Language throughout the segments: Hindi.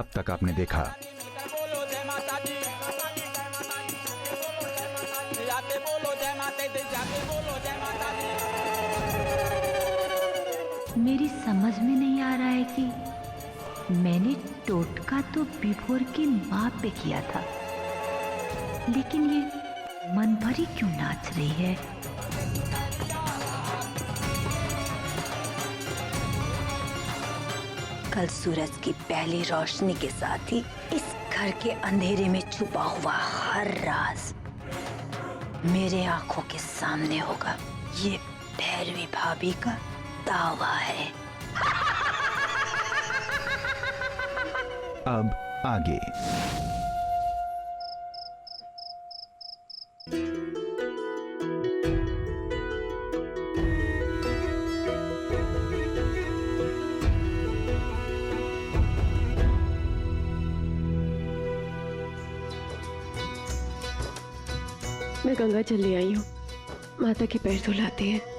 अब तक आपने देखा। मेरी समझ में नहीं आ रहा है कि मैंने टोटका तो विभोर की माँ पे किया था, लेकिन ये मनभरी क्यों नाच रही है? कल सूरज की पहली रोशनी के साथ ही इस घर के अंधेरे में छुपा हुआ हर राज मेरे आंखों के सामने होगा। ये भैरवी भाभी का दावा है। अब आगे। मैं गंगा चली आई हूँ, माता के पैर धुलाती है।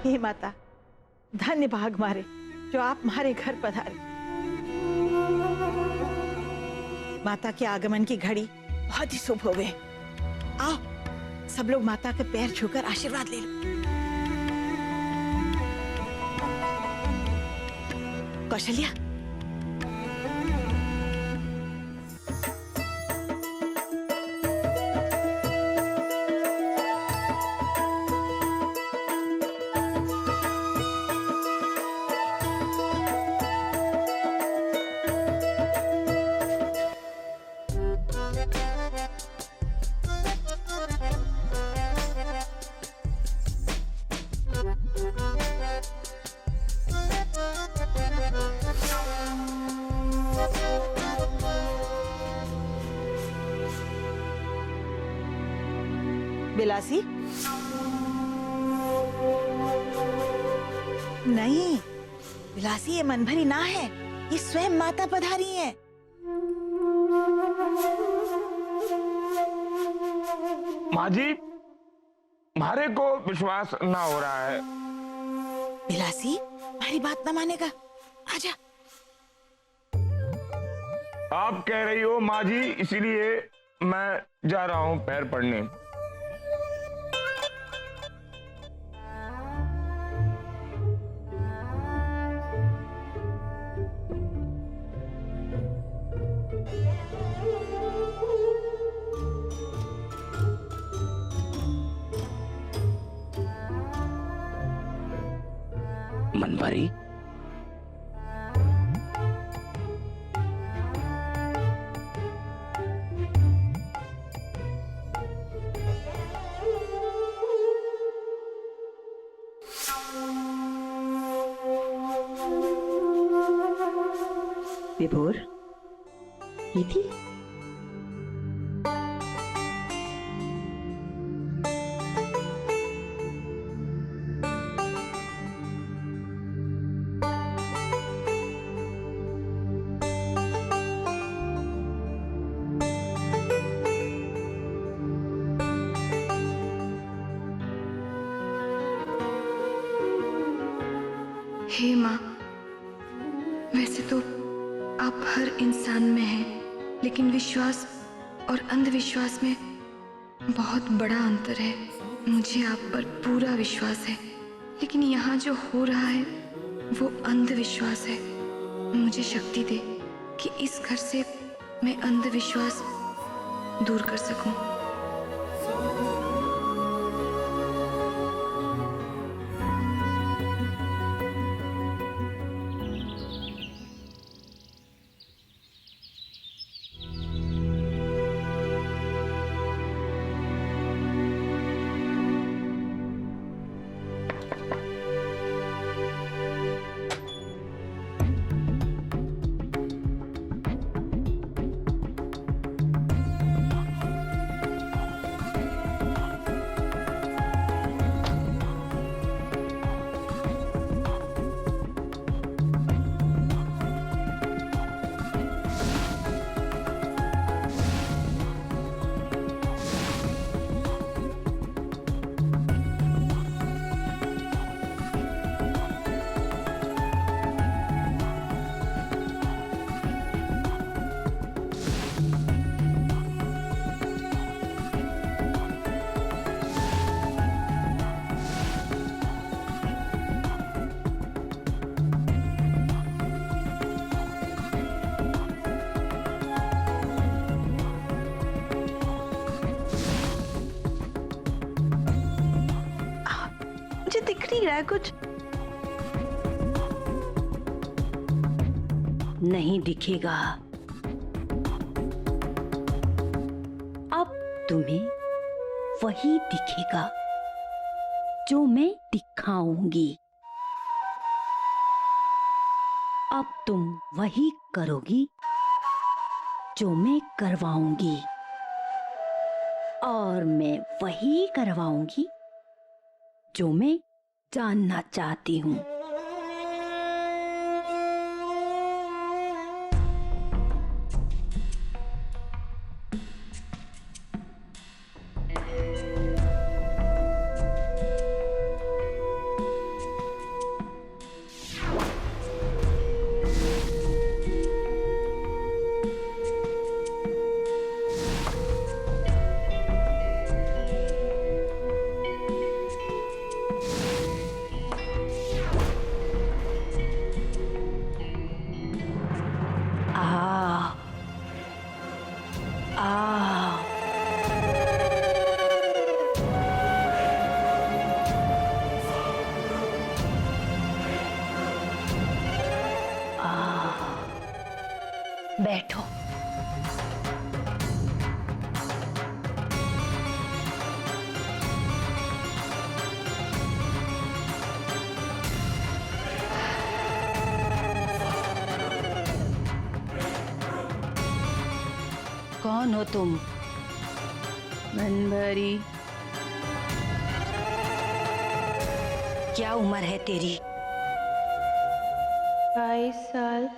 हे माता, धन्य भाग मारे जो आप हमारे घर पधारे। माता के आगमन की घड़ी बहुत ही शुभ होवे। आओ सब लोग माता के पैर छूकर आशीर्वाद ले लो। कौशल्या, बिलासी, नहीं बिलासी, ये मनभरी ना है, ये स्वयं माता पधारी है। माँ जी, मारे को विश्वास ना हो रहा है। बिलासी, हमारी बात ना मानेगा, आजा। आप कह रही हो माँ जी, इसीलिए मैं जा रहा हूँ पैर पड़ने। मनभरी, विभोर, ये थी हे माँ, वैसे तो आप हर इंसान में हैं, लेकिन विश्वास और अंधविश्वास में बहुत बड़ा अंतर है। मुझे आप पर पूरा विश्वास है, लेकिन यहाँ जो हो रहा है वो अंधविश्वास है। मुझे शक्ति दे कि इस घर से मैं अंधविश्वास दूर कर सकूं। मुझे दिख नहीं रहा है कुछ। नहीं दिखेगा। अब तुम्हें वही दिखेगा जो मैं दिखाऊंगी। अब तुम वही करोगी जो मैं करवाऊंगी, और मैं वही करवाऊंगी जो मैं जानना चाहती हूँ। आ आ बैठो। कौन हो तुम? मनभरी। क्या उम्र है तेरी? 22 साल।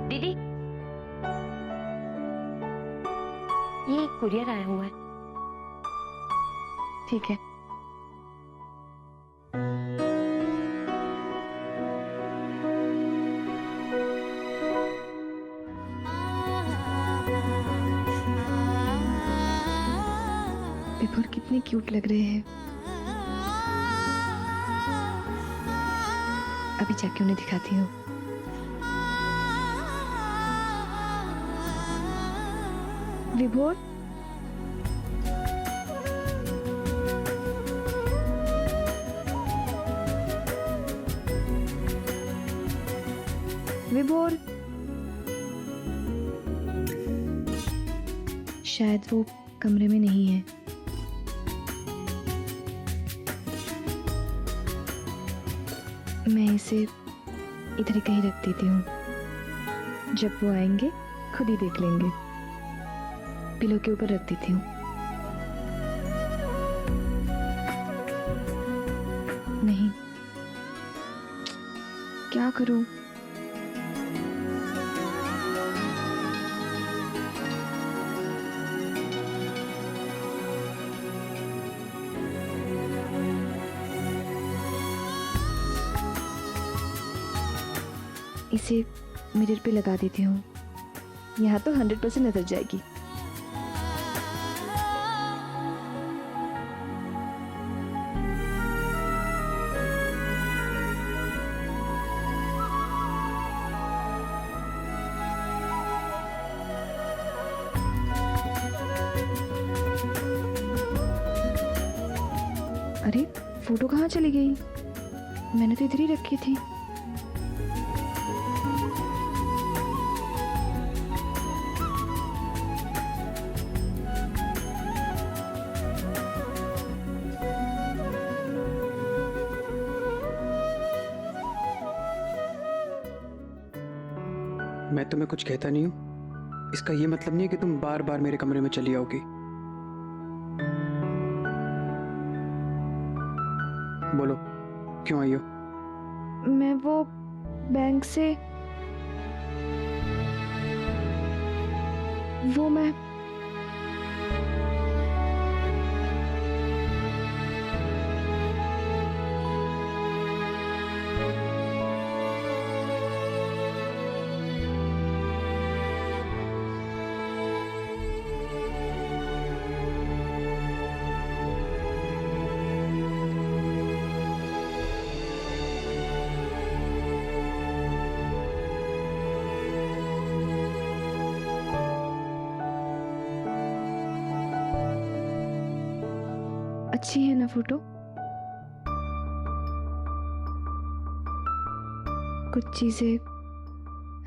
दीदी, ये कुरियर आया हुआ है। ठीक है। विभोर कितने क्यूट लग रहे हैं। अभी जाके उन्हें दिखाती हूँ। विभोर, विभोर। शायद वो कमरे में नहीं है। मैं इसे इधर ही कहीं रख देती हूँ। जब वो आएंगे खुद ही देख लेंगे। पिलो के ऊपर रख देती हूँ। नहीं, क्या करूँ? इसे मिरर पे लगा देती हूँ। यहाँ तो 100% नजर जाएगी। अरे, फोटो कहाँ चली गई? मैंने तो इधर ही रखी थी। मैं तुम्हें कुछ कहता नहीं हूँ, इसका ये मतलब नहीं है कि तुम बार बार मेरे कमरे में चली आओगी। बोलो, क्यों आई हो? मैं वो बैंक से मैं अच्छी है ना फोटो? कुछ चीजें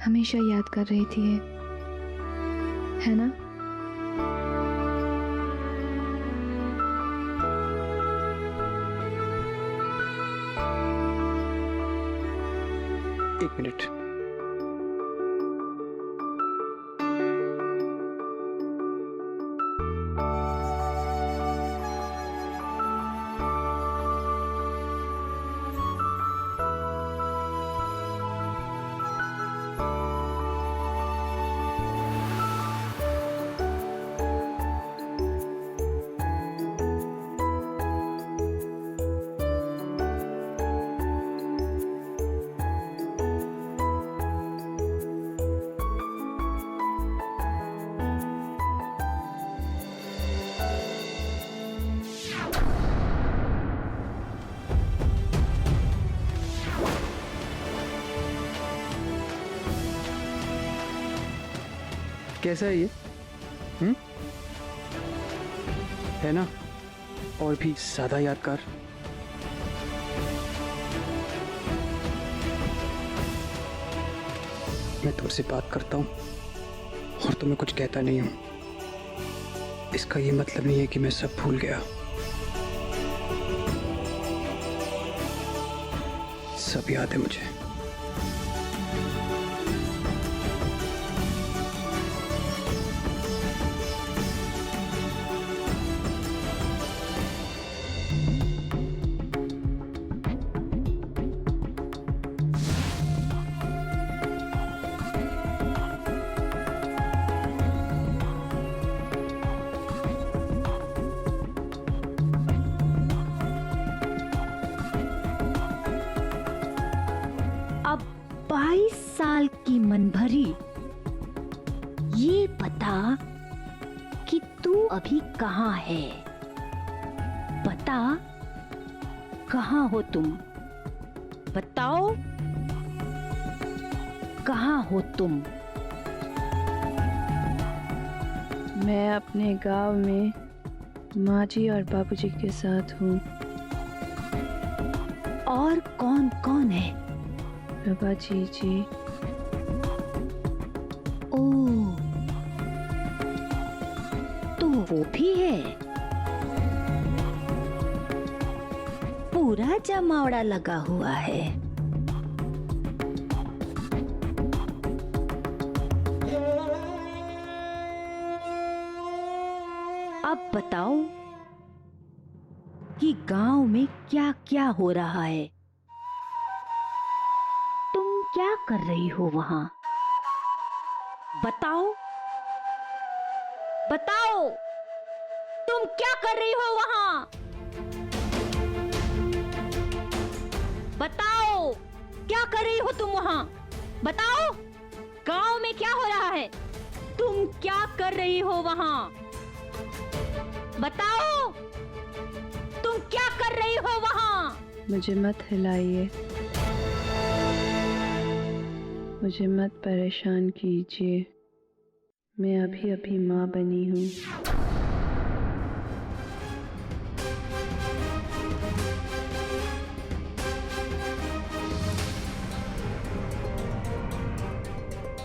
हमेशा याद कर रही थी है ना? एक मिनट। कैसा है ये? है ना और भी ज्यादा यादगार। मैं तुमसे बात करता हूँ और तुम्हें कुछ कहता नहीं हूँ। इसका ये मतलब नहीं है कि मैं सब भूल गया। सब याद है मुझे। अब 22 साल की मनभरी, ये बता कि तू अभी कहाँ है? बता कहाँ हो तुम? बताओ कहाँ हो तुम? मैं अपने गांव में माँ जी और बाबूजी के साथ हूँ। और कौन कौन है? बाबा जी। ओ, तो वो भी है। पूरा जमावड़ा लगा हुआ है। अब बताओ कि गांव में क्या क्या हो रहा है? तुम क्या कर रही हो वहां? बताओ बताओ, तुम क्या कर रही हो वहां? बताओ क्या कर रही हो तुम वहां? बताओ गांव में क्या हो रहा है? तुम क्या कर रही हो वहां? बताओ तुम क्या कर रही हो वहां? मुझे मत हिलाइए, मुझे मत परेशान कीजिए। मैं अभी अभी माँ बनी हूँ।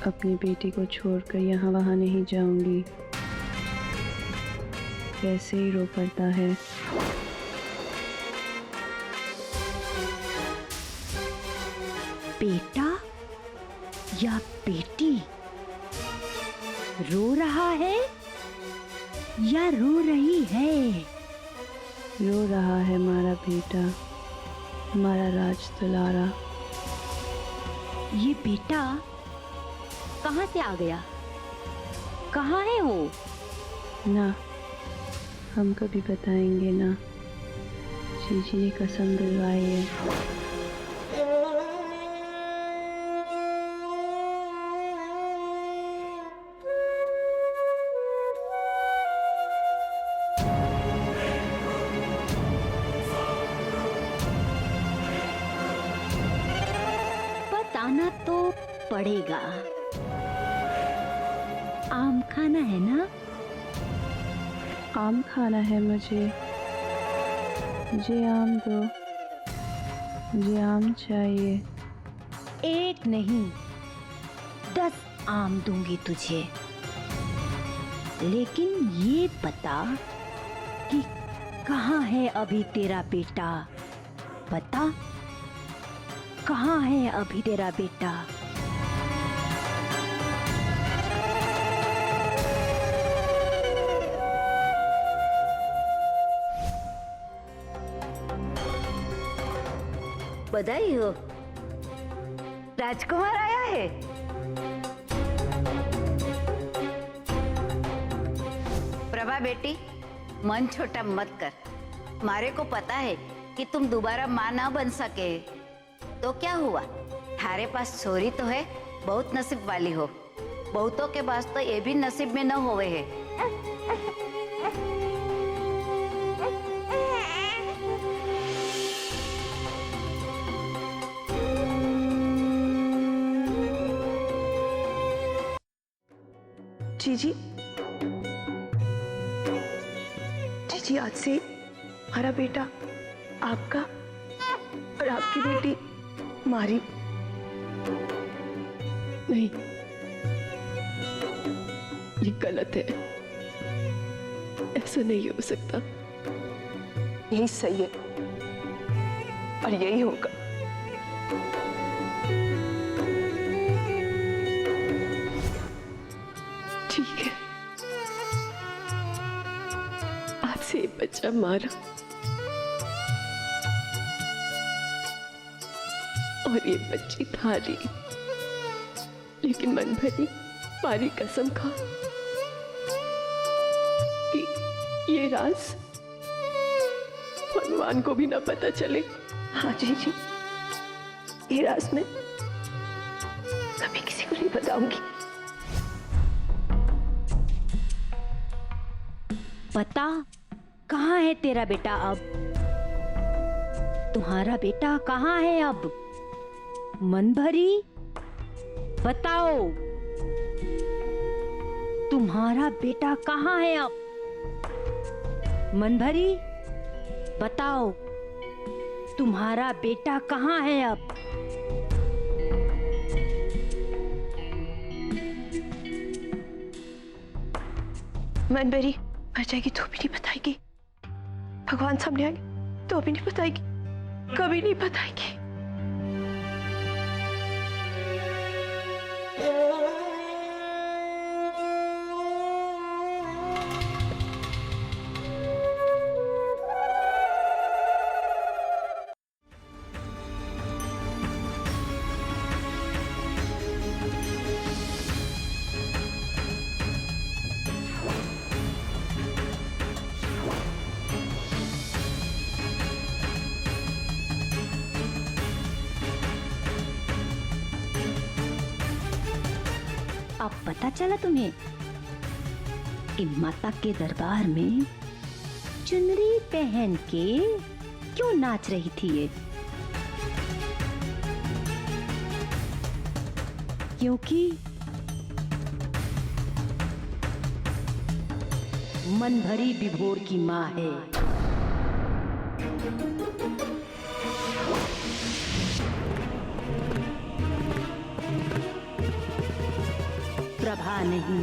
अपनी बेटी को छोड़कर यहाँ वहाँ नहीं जाऊंगी। कैसे ही रो पड़ता है। बेटा या बेटी रो रहा है या रो रही है? रो रहा है हमारा बेटा, हमारा राज दुलारा। ये बेटा कहाँ से आ गया? कहाँ है वो? ना, हम कभी बताएंगे ना। जीजी ने कसम दिलवाई है। बताना तो पड़ेगा। आम खाना है ना? आम खाना है मुझे। मुझे आम दो, मुझे आम चाहिए। एक नहीं 10 आम दूंगी तुझे, लेकिन ये बता कि कहाँ है अभी तेरा बेटा? बता, कहाँ है अभी तेरा बेटा? बधाई हो, राजकुमार आया है। प्रभा बेटी, मन छोटा मत कर। मारे को पता है कि तुम दोबारा माँ ना बन सके, तो क्या हुआ? थारे पास छोरी तो है, बहुत नसीब वाली हो। बहुतों के पास तो ये भी नसीब में न होवे है। जीजी, जीजी, आज से हमारा बेटा आपका और आपकी बेटी हमारी। नहीं, ये गलत है, ऐसा नहीं हो सकता। यही सही है और यही होगा। ठीक है, आज से ये बच्चा मारा और ये बच्ची थारी, लेकिन मन भरी मारी कसम खा कि ये राज भगवान को भी ना पता चले। हाँ जी जी, ये राज मैं कभी किसी को नहीं बताऊंगी। बता, कहाँ है तेरा बेटा अब? तुम्हारा बेटा कहाँ है अब? मन भरी, बताओ, तुम्हारा बेटा कहाँ है अब? मन भरी, बताओ, तुम्हारा बेटा कहाँ है अब? मन भरी मर जाएगी तो भी नहीं बताएगी, भगवान सामने आएंगे तो भी नहीं बताएगी, कभी नहीं बताएगी। अब पता चला तुम्हें कि माता के दरबार में चुनरी पहन के क्यों नाच रही थी ये? क्योंकि मन भरी विभोर की माँ है। प्रभा नहीं।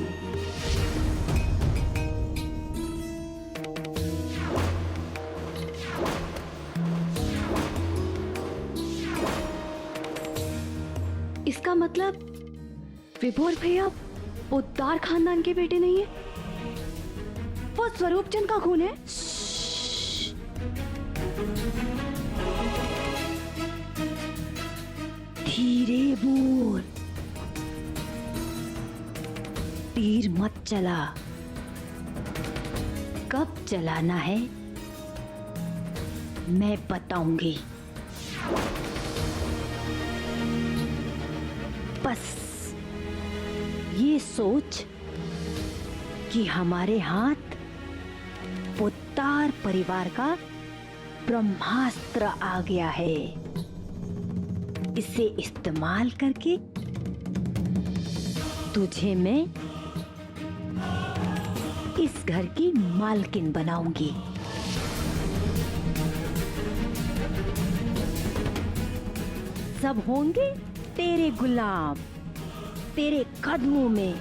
इसका मतलब विभोर भैया उद्धार खानदान के बेटे नहीं है, वो स्वरूप चंद का खून है। धीरे बोल, तीर मत चला। कब चलाना है मैं बताऊंगी। बस ये सोच कि हमारे हाथ पुत्तार परिवार का ब्रह्मास्त्र आ गया है। इसे इस्तेमाल करके तुझे मैं इस घर की मालकिन बनाऊंगी। सब होंगे तेरे गुलाम, तेरे कदमों में।